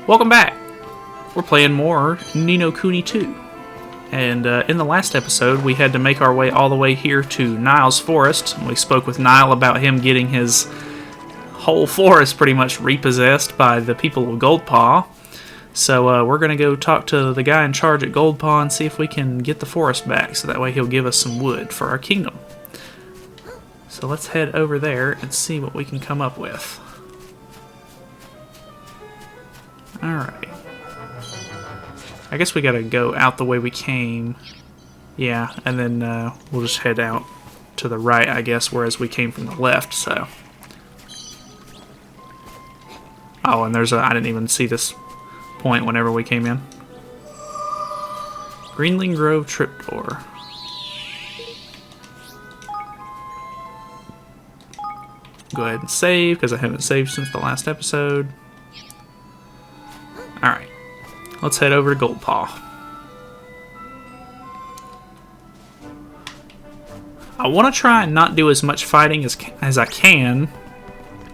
Welcome back! We're playing more Ni no Kuni 2. And in the last episode, we had to make our way all the way here to Niall's forest. We spoke with Niall about him getting his whole forest pretty much repossessed by the people of Goldpaw. So we're going to go talk to the guy in charge at Goldpaw and see if we can get the forest back, so that way he'll give us some wood for our kingdom. So let's head over there and see what we can come up with. Alright. I guess we gotta go out the way we came. Yeah, and then we'll just head out to the right, I guess, whereas we came from the left, so. Oh, and there's I didn't even see this point whenever we came in. Greenling Grove Tripdoor. Go ahead and save, because I haven't saved since the last episode. Alright. Let's head over to Goldpaw. I want to try and not do as much fighting as I can,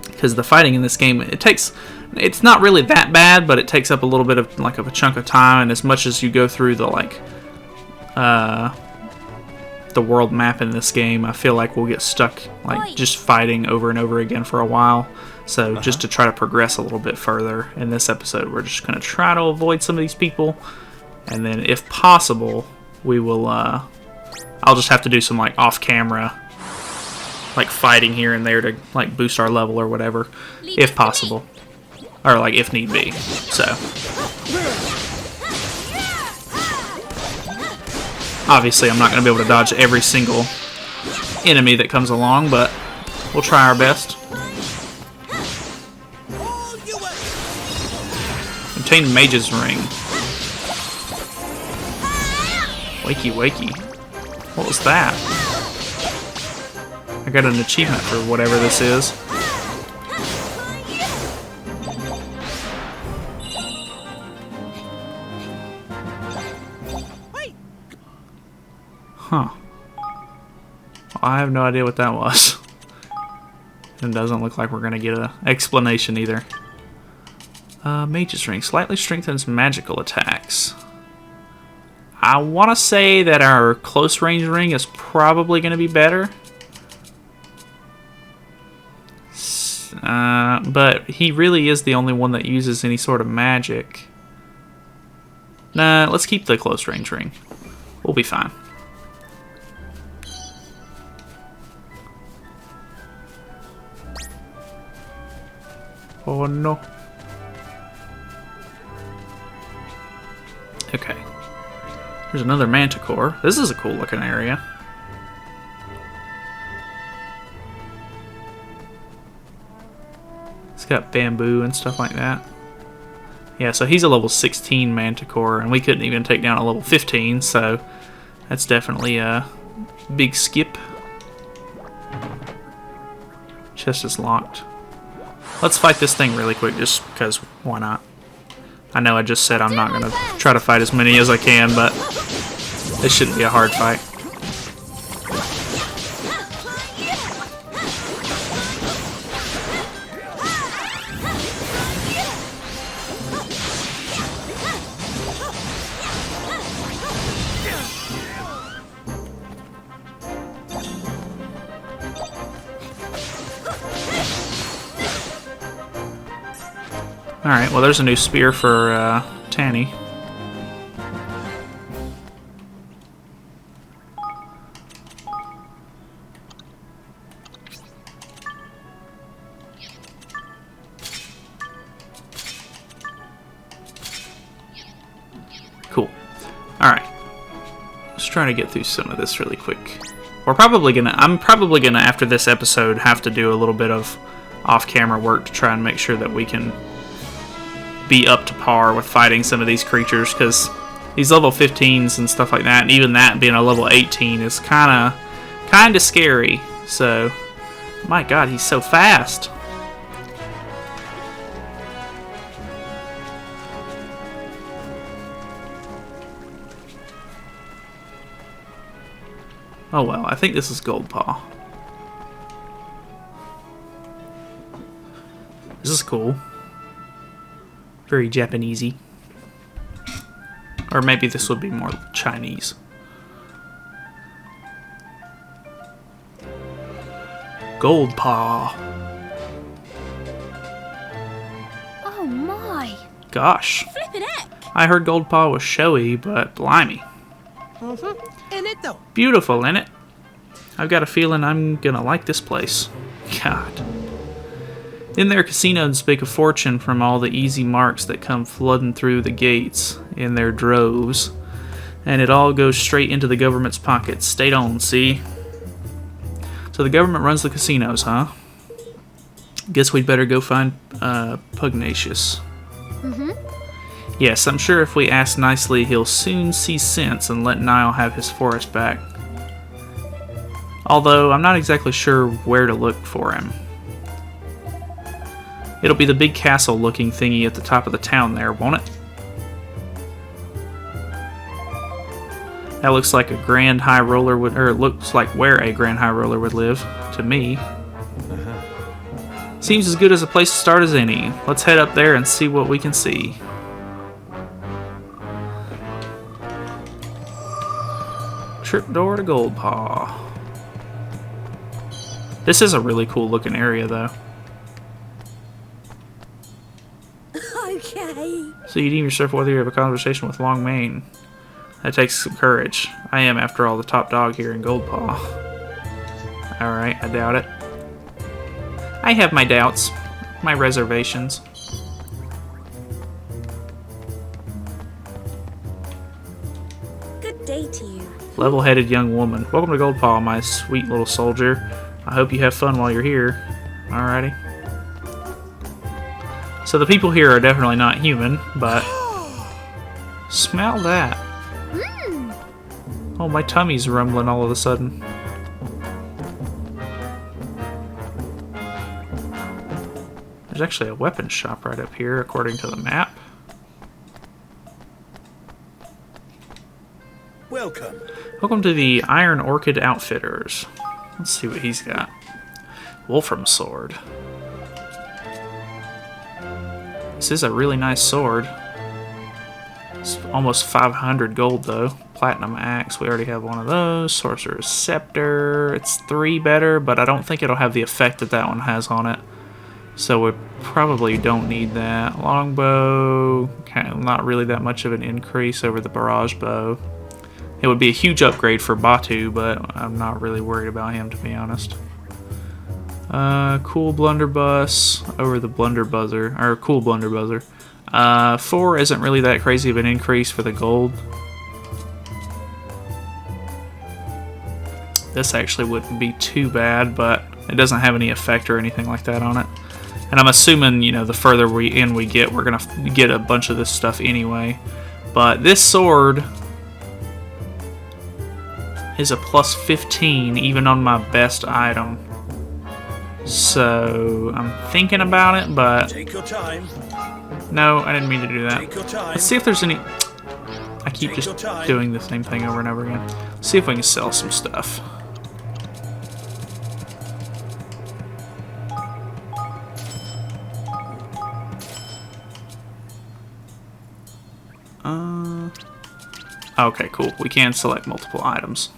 because the fighting in this game, it's not really that bad, but it takes up a little bit of a chunk of time, and as much as you go through the world map in this game, I feel like we'll get stuck just fighting over and over again for a while. So just to try to progress a little bit further in this episode, we're just going to try to avoid some of these people, and then if possible, we will I'll just have to do some off-camera fighting here and there to boost our level or whatever, if possible, or if need be. So obviously I'm not going to be able to dodge every single enemy that comes along, but we'll try our best. Obtain Mage's Ring. Wakey wakey. What was that? I got an achievement for whatever this is. Huh. I have no idea what that was. It doesn't look like we're going to get an explanation either. Mage's Ring slightly strengthens magical attacks. I want to say that our close range ring is probably going to be better. But he really is the only one that uses any sort of magic. Nah, let's keep the close range ring. We'll be fine. Oh no. Okay. There's another manticore. This is a cool looking area. It's got bamboo and stuff like that. Yeah, so he's a level 16 manticore, and we couldn't even take down a level 15, so that's definitely a big skip. Chest is locked. Let's fight this thing really quick, just because why not? I know I just said I'm not going to try to fight as many as I can, but this shouldn't be a hard fight. Alright, well there's a new spear for Tanny. Cool. Alright. Let's try to get through some of this really quick. I'm probably gonna, after this episode, have to do a little bit of off-camera work to try and make sure that we can be up to par with fighting some of these creatures, because these level 15s and stuff like that, and even that being a level 18 is kind of scary. So, my God, he's so fast. Oh well, I think this is Goldpaw. This is cool. Very Japanesey. Or maybe this would be more Chinese. Goldpaw. Oh my! Gosh. Flippin' heck! I heard Goldpaw was showy, but blimey. In it though. Beautiful, ain't it? I've got a feeling I'm gonna like this place. God. In their casinos make a fortune from all the easy marks that come flooding through the gates in their droves. And it all goes straight into the government's pockets. Stay on, see? So the government runs the casinos, huh? Guess we'd better go find Pugnacious. Yes, I'm sure if we ask nicely, he'll soon see sense and let Niall have his forest back. Although, I'm not exactly sure where to look for him. It'll be the big castle-looking thingy at the top of the town there, won't it? That looks like a Grand High Roller would, or it looks like where a Grand High Roller would live, to me. Seems as good as a place to start as any. Let's head up there and see what we can see. Tripdoor to Goldpaw. This is a really cool looking area, though. Okay. So you deem yourself worthy of a conversation with Longmane. That takes some courage. I am, after all, the top dog here in Goldpaw. Alright, I doubt it. I have my doubts. My reservations. Good day to you. Level-headed young woman. Welcome to Goldpaw, my sweet little soldier. I hope you have fun while you're here. Alrighty. So the people here are definitely not human, but... Smell that. Oh, my tummy's rumbling all of a sudden. There's actually a weapons shop right up here, according to the map. Welcome. Welcome to the Iron Orchid Outfitters. Let's see what he's got. Wolfram sword. This is a really nice sword. It's almost 500 gold though. Platinum axe, we already have one of those. Sorcerer's scepter, it's 3 better, but I don't think it'll have the effect that that one has on it. So we probably don't need that. Longbow, not really that much of an increase over the barrage bow. It would be a huge upgrade for Batu, but I'm not really worried about him, to be honest. Cool blunderbuss over the blunderbuzzer, or cool blunderbuzzer. 4 isn't really that crazy of an increase for the gold. This actually wouldn't be too bad, but it doesn't have any effect or anything like that on it. And I'm assuming, you know, the further we get, we're gonna get a bunch of this stuff anyway. But this sword is a plus 15 even on my best item. So I'm thinking about it, but Take your time. no, I didn't mean to do that. Take your time. Let's see if there's any. I keep just doing the same thing over and over again. Let's see if we can sell some stuff. Okay, cool. We can select multiple items.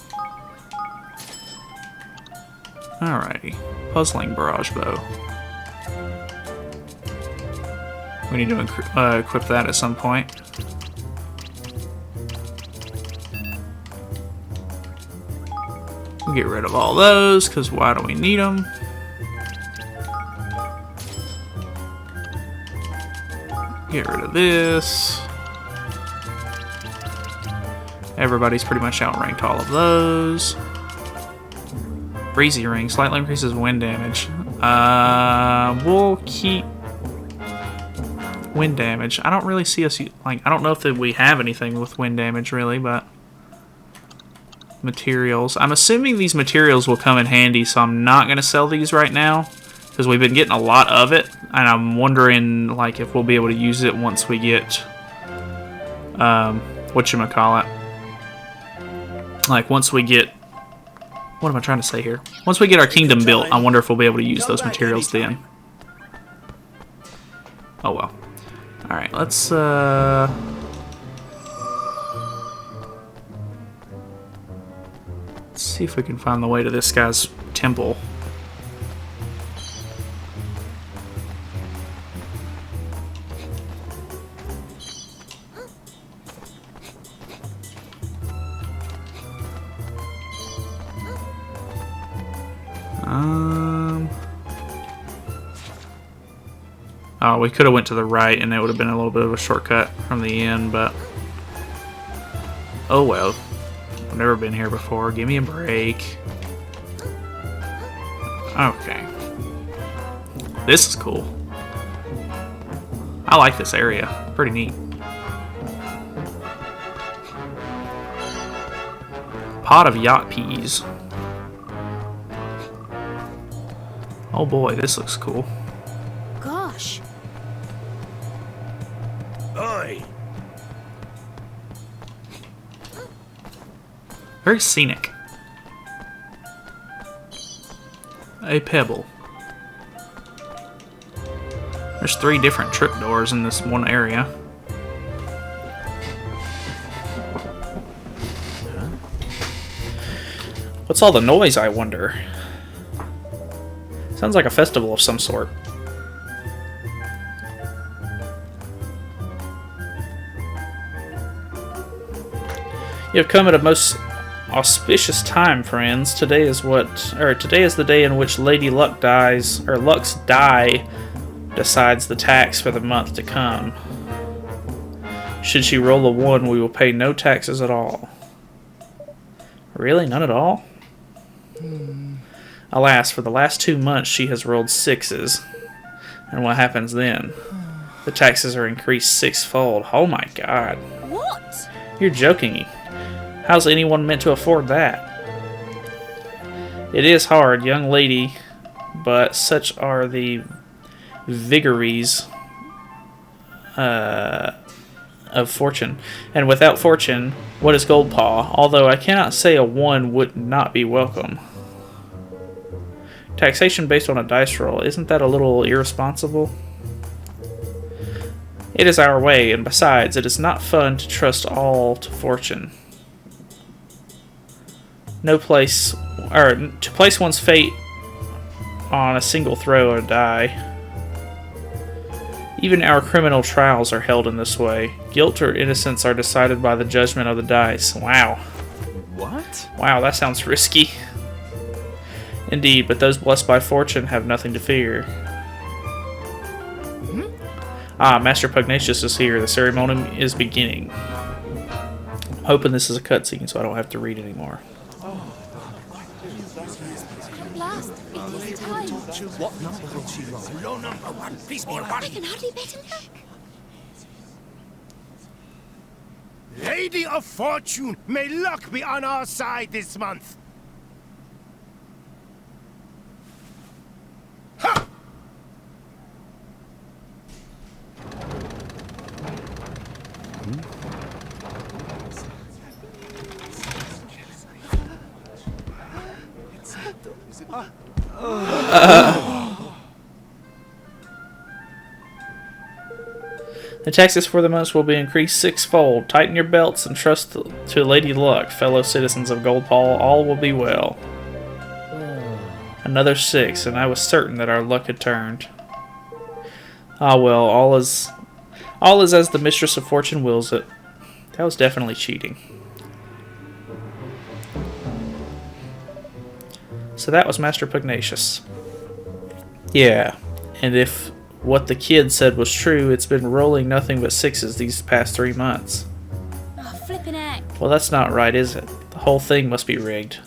Alrighty. Puzzling barrage bow. We need to equip that at some point. We'll get rid of all those, because why do we need them? Get rid of this. Everybody's pretty much outranked all of those. Breezy ring slightly increases wind damage. We'll keep wind damage. I don't really see us like. I don't know if that we have anything with wind damage really, but materials. I'm assuming these materials will come in handy, so I'm not gonna sell these right now because we've been getting a lot of it, and I'm wondering like if we'll be able to use it once we get whatchamacallit. Like once we get. What am I trying to say here? Once we get our kingdom built, I wonder if we'll be able to use those materials then. Oh well. Alright, let's see if we can find the way to this guy's temple. Oh, we could have went to the right and it would have been a little bit of a shortcut from the inn, but oh well. I've never been here before. Give me a break. Okay. This is cool. I like this area. Pretty neat. Pot of yacht peas. Oh boy, this looks cool. Gosh. Oi! Very scenic. A pebble. There's 3 different trapdoors in this one area. What's all the noise, I wonder? Sounds like a festival of some sort. You have come at a most auspicious time, friends. Today is the day in which Lady Luck dies, or Luck's die decides the tax for the month to come. Should she roll a 1, we will pay no taxes at all. Really? None at all? Alas, for the last 2 months she has rolled 6s. And what happens then? The taxes are increased 6-fold. Oh my god. What? You're joking me. How's anyone meant to afford that? It is hard, young lady, but such are the vagaries of fortune. And without fortune, what is Goldpaw? Although I cannot say a 1 would not be welcome. Taxation based on a dice roll. Isn't that a little irresponsible? It is our way, and besides, it is not fun to trust all to fortune. To place one's fate on a single throw or die. Even our criminal trials are held in this way. Guilt or innocence are decided by the judgment of the dice. Wow. What? Wow, that sounds risky. Indeed, but those blessed by fortune have nothing to fear. Ah, Master Pugnacious is here. The ceremony is beginning. I'm hoping this is a cutscene so I don't have to read anymore. At last, it is time. What number will she roll? Low number 1. Please be a 1. I can hardly bet him back. Lady of Fortune, may luck be on our side this month. Ha! The taxes for the months will be increased 6-fold. Tighten your belts and trust to Lady Luck, fellow citizens of Goldpaw. All will be well. Another 6, and I was certain that our luck had turned. Ah well, all is as the Mistress of Fortune wills it. That was definitely cheating. So that was Master Pugnacious. Yeah, and if what the kid said was true, it's been rolling nothing but 6s these past 3 months. Oh, flippin' heck. Well, that's not right, is it? The whole thing must be rigged.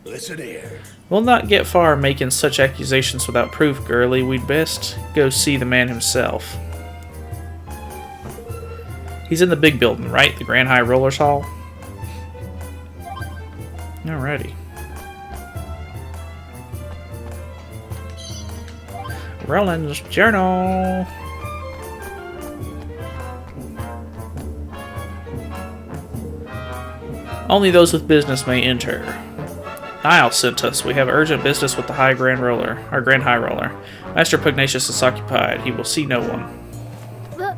Listen here. We'll not get far making such accusations without proof, girlie. We'd best go see the man himself. He's in the big building, right? The Grand High Rollers Hall? Alrighty. Roland's Journal. Only those with business may enter. Niall sent us. We have urgent business with the Grand High Roller. Master Pugnacious is occupied. He will see no one. But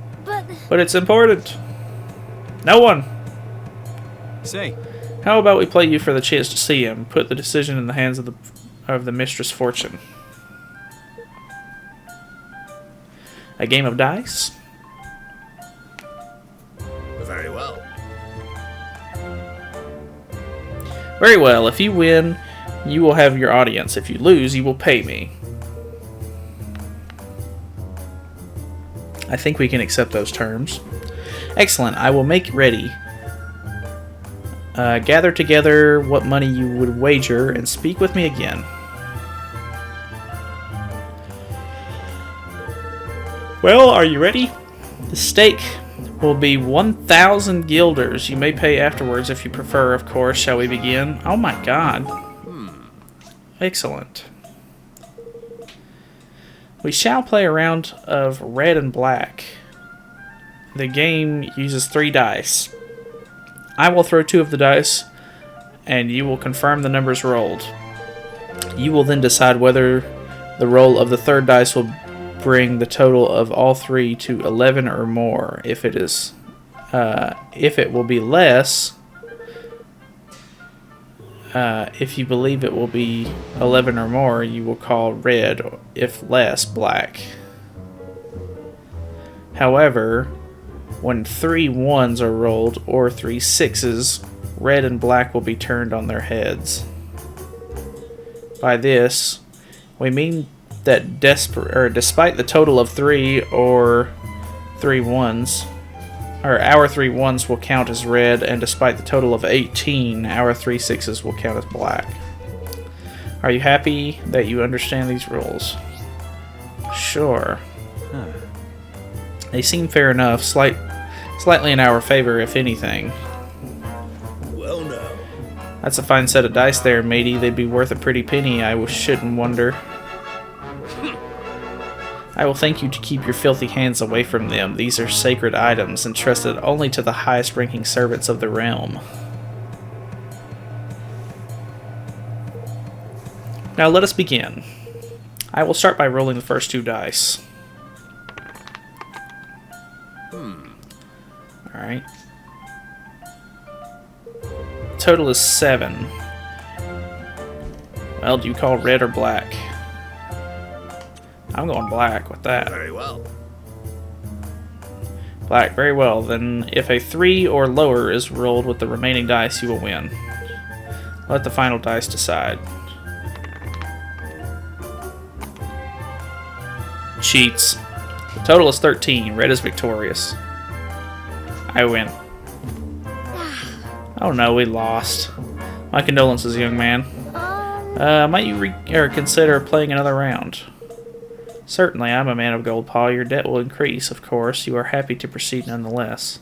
But it's important. No one. Say, How about we play you for the chance to see him? Put the decision in the hands of the Mistress Fortune. A game of dice? Very well. Very well. If you win, you will have your audience. If you lose, you will pay me. I think we can accept those terms. Excellent. I will make ready. Gather together what money you would wager and speak with me again. Well, are you ready? The stake will be 1,000 guilders. You may pay afterwards if you prefer, of course. Shall we begin? Oh my god. Excellent. We shall play a round of red and black. The game uses 3 dice. I will throw 2 of the dice, and you will confirm the numbers rolled. You will then decide whether the roll of the 3rd dice will bring the total of all 3 to 11 or more. If it will be less, if you believe it will be 11 or more, you will call red. If less, black. However, when 3 1s are rolled or 3 6s, red and black will be turned on their heads. By this, we mean that despite the total of 3 or 3 1s, our 3 1s will count as red, and despite the total of 18, our 3 6s will count as black. Are you happy that you understand these rules? Sure. They seem fair enough, slightly in our favor, if anything. Well, now. That's a fine set of dice there, matey. They'd be worth a pretty penny, I shouldn't wonder. I will thank you to keep your filthy hands away from them. These are sacred items, entrusted only to the highest-ranking servants of the realm. Now let us begin. I will start by rolling the first 2 dice. Alright. Total is 7. Well, do you call red or black? I'm going black with that. Very well. Black, very well. Then if a 3 or lower is rolled with the remaining dice, you will win. Let the final dice decide. Cheats. The total is 13. Red is victorious. I win. Oh no, we lost. My condolences, young man. Might you consider playing another round? Certainly, I'm a man of Goldpaw. Your debt will increase, of course. You are happy to proceed nonetheless.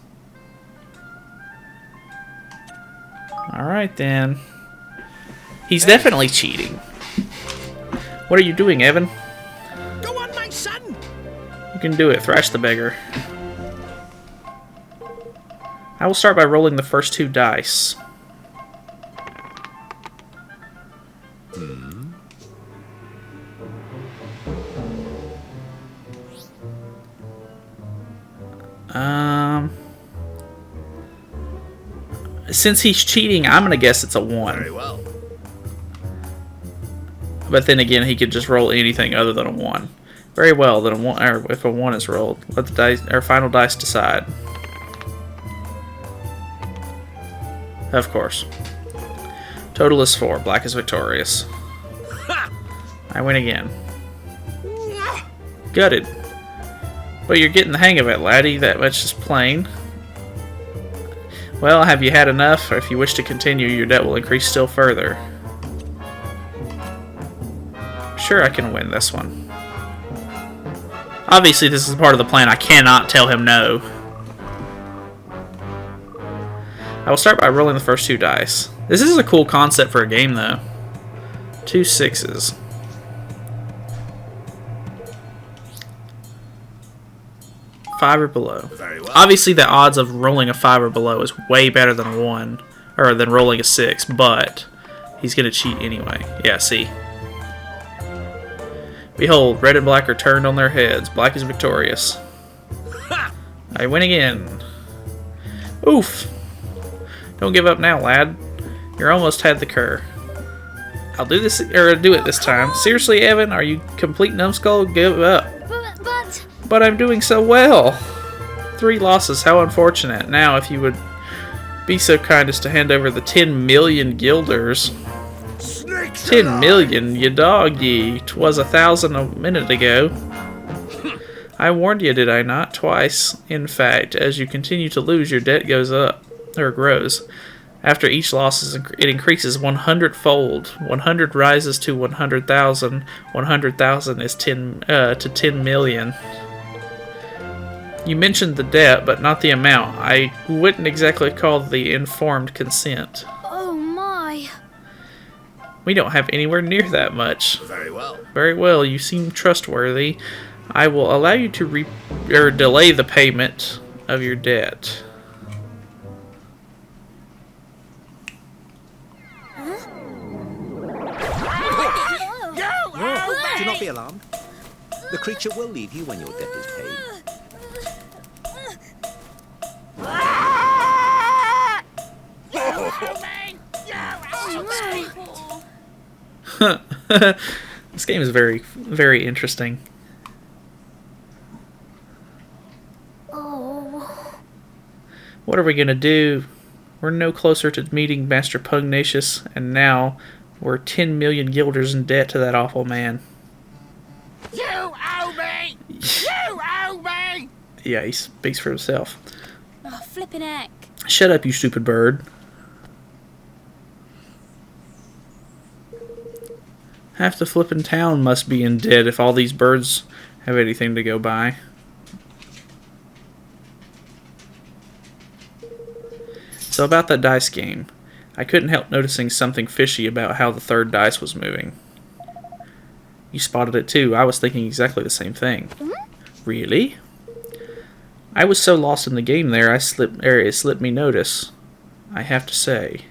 Alright then. He's definitely cheating. What are you doing, Evan? Go on, my son! You can do it. Thrash the beggar. I will start by rolling the first 2 dice. Since he's cheating, I'm going to guess it's a 1. Very well. But then again, he could just roll anything other than a 1. Very well, then if a 1 is rolled, let the dice, our final dice decide. Of course. Total is 4. Black is victorious. I win again. Gutted. But you're getting the hang of it, laddie. That much is plain. Well, have you had enough? If you wish to continue, your debt will increase still further. Sure, I can win this one. Obviously, this is part of the plan. I cannot tell him no. I will start by rolling the first 2 dice. This is a cool concept for a game, though. 2 6s. Five or below. Very well. Obviously, the odds of rolling a 5 or below is way better than a 1, or than rolling a 6, but he's going to cheat anyway. Yeah, see. Behold, red and black are turned on their heads. Black is victorious. I win again. Oof. Don't give up now, lad. You're almost had the cur. I'll do this, or do it this time. Seriously, Evan, are you complete numbskull? Give up. But I'm doing so well. 3 losses, how unfortunate. Now, if you would be so kind as to hand over the 10 million guilders. 10 million, you dog ye. 'Twas 1,000 a minute ago. I warned you, did I not? Twice. In fact, as you continue to lose, your debt goes up, or grows. After each loss, it increases 100-fold. 100 rises to 100,000. 100,000 is 10 to 10 million. You mentioned the debt, but not the amount. I wouldn't exactly call the informed consent. Oh my. We don't have anywhere near that much. Very well. Very well, you seem trustworthy. I will allow you to delay the payment of your debt. Do not be alarmed. The creature will leave you when your debt is paid. This game is very, very interesting. Oh. What are we gonna do? We're no closer to meeting Master Pugnacious, and now we're 10 million guilders in debt to that awful man. You owe me! You owe me! Yeah, he speaks for himself. Oh, flippin' heck. Shut up, you stupid bird. Half the flippin' town must be in debt if all these birds have anything to go by. So about that dice game, I couldn't help noticing something fishy about how the third dice was moving. You spotted it too. I was thinking exactly the same thing. Really? I was so lost in the game there, it slipped me notice. I have to say.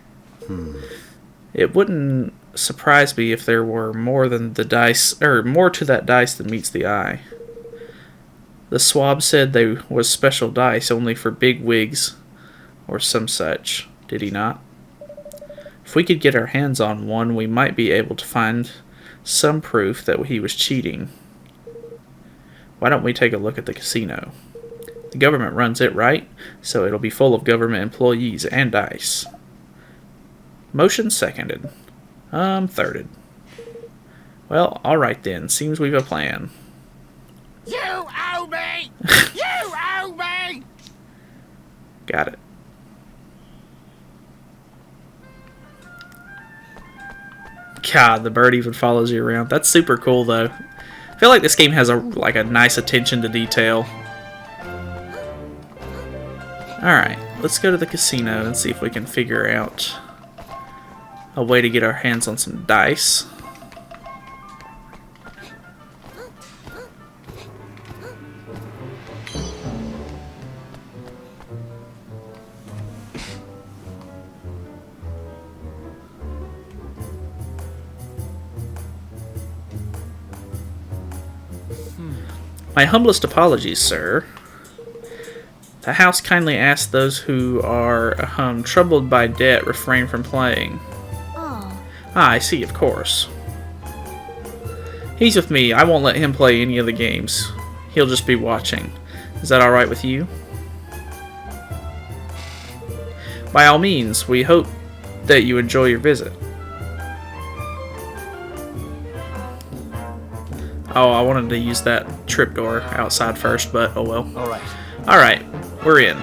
It wouldn't surprise me if there were more than the dice, or more to that dice than meets the eye. The swab said they was special dice only for big wigs, or some such. Did he not? If we could get our hands on one, we might be able to find some proof that he was cheating. Why don't we take a look at the casino? The government runs it, right? So it'll be full of government employees and dice. Motion seconded. Thirded. Well, alright then. Seems we've a plan. You owe me! You owe me! Got it. God, the bird even follows you around. That's super cool, though. I feel like this game has a nice attention to detail. Alright, let's go to the casino and see if we can figure out a way to get our hands on some dice. My humblest apologies, sir. The house kindly asks those who are troubled by debt refrain from playing. Oh. Ah, I see, of course. He's with me. I won't let him play any of the games. He'll just be watching. Is that alright with you? By all means, we hope that you enjoy your visit. Oh, I wanted to use that trapdoor outside first, but oh well. Alright. Alright, we're in.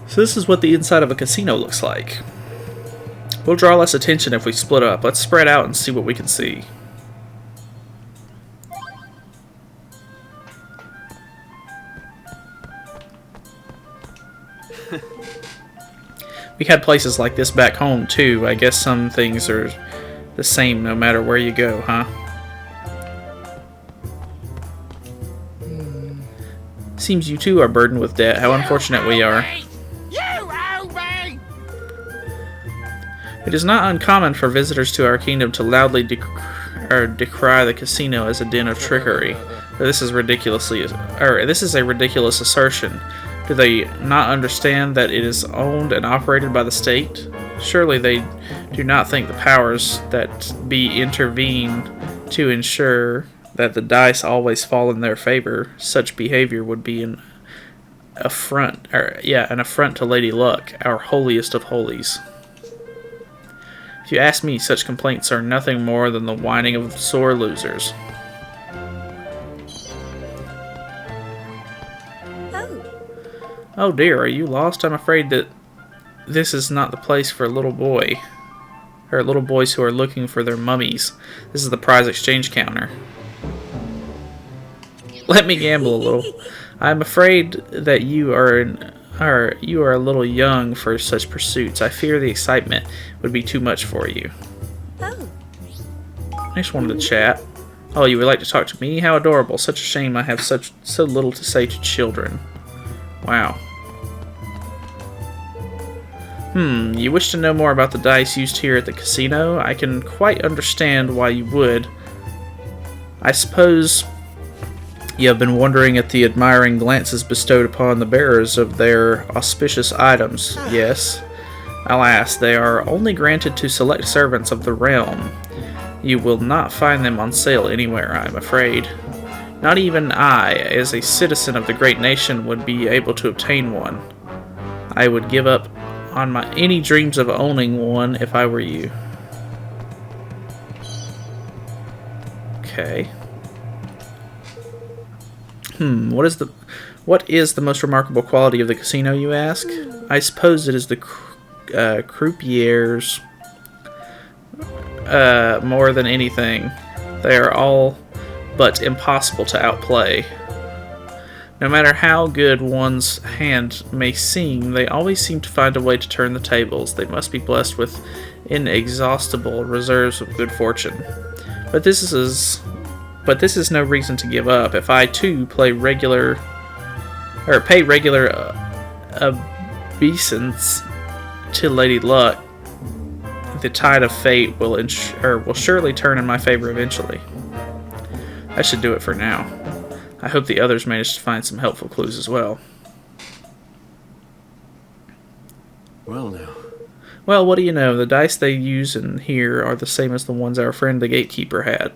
So this is what the inside of a casino looks like. We'll draw less attention if we split up. Let's spread out and see what we can see. We had places like this back home too. I guess some things are the same no matter where you go, huh? Seems you too are burdened with debt. How unfortunate we are. You owe me! It is not uncommon for visitors to our kingdom to loudly decry the casino as a den of trickery. This is a ridiculous assertion. Do they not understand that it is owned and operated by the state? Surely they do not think the powers that be intervene to ensure that the dice always fall in their favor. Such behavior would be an affront to Lady Luck, our holiest of holies. If you ask me, such complaints are nothing more than the whining of sore losers. Oh dear, are you lost? I'm afraid that this is not the place for a little boy. Or little boys who are looking for their mummies. This is the prize exchange counter. Let me gamble a little. I'm afraid that you are a little young for such pursuits. I fear the excitement would be too much for you. Oh. I just wanted to chat. Oh, you would like to talk to me? How adorable. Such a shame I have so little to say to children. Wow. You wish to know more about the dice used here at the casino? I can quite understand why you would. I suppose you have been wondering at the admiring glances bestowed upon the bearers of their auspicious items. Yes. Alas, they are only granted to select servants of the realm. You will not find them on sale anywhere, I am afraid. Not even I, as a citizen of the great nation, would be able to obtain one. I would give up on any dreams of owning one if I were you. Okay. What is the most remarkable quality of the casino, you ask? I suppose it is the croupiers. More than anything. They are all but impossible to outplay. No matter how good one's hand may seem, they always seem to find a way to turn the tables. They must be blessed with inexhaustible reserves of good fortune. But this is no reason to give up. If I too pay regular obeisance to Lady Luck, the tide of fate will surely turn in my favor eventually. I should do it for now. I hope the others manage to find some helpful clues as well. Well now. Well, what do you know? The dice they use in here are the same as the ones our friend the gatekeeper had.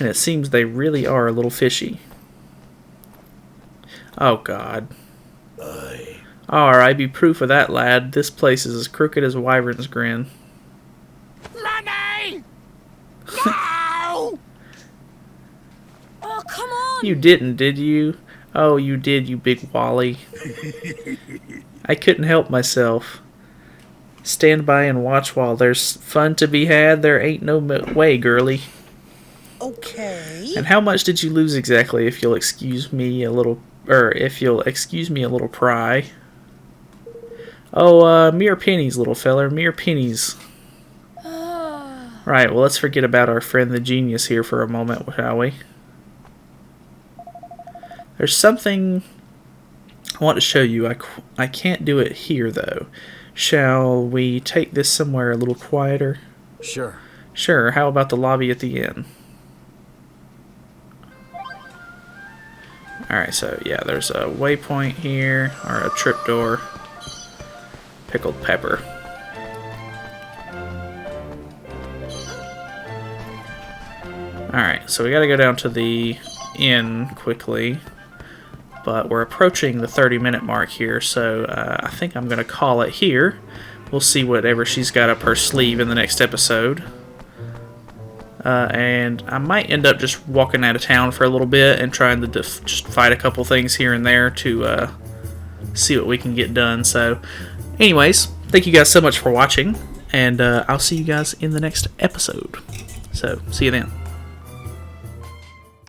And it seems they really are a little fishy. Oh, God. Alright, be proof of that, lad. This place is as crooked as a wyvern's grin. Money! No! Oh, come on! You didn't, did you? Oh, you did, you big wally. I couldn't help myself. Stand by and watch while there's fun to be had. There ain't no way, girlie. Okay. And how much did you lose exactly, if you'll excuse me a little pry? Oh, mere pennies, little feller, mere pennies. Right, well, let's forget about our friend the genius here for a moment, shall we? There's something I want to show you. I can't do it here, though. Shall we take this somewhere a little quieter? Sure. Sure, how about the lobby at the inn? Alright, so yeah, there's a waypoint here, or a trapdoor. Pickled pepper. Alright, so we gotta go down to the inn quickly. But we're approaching the 30-minute mark here, so I think I'm gonna call it here. We'll see whatever she's got up her sleeve in the next episode. And I might end up just walking out of town for a little bit and trying to just fight a couple things here and there to see what we can get done. So, anyways, thank you guys so much for watching, and I'll see you guys in the next episode. So, see you then.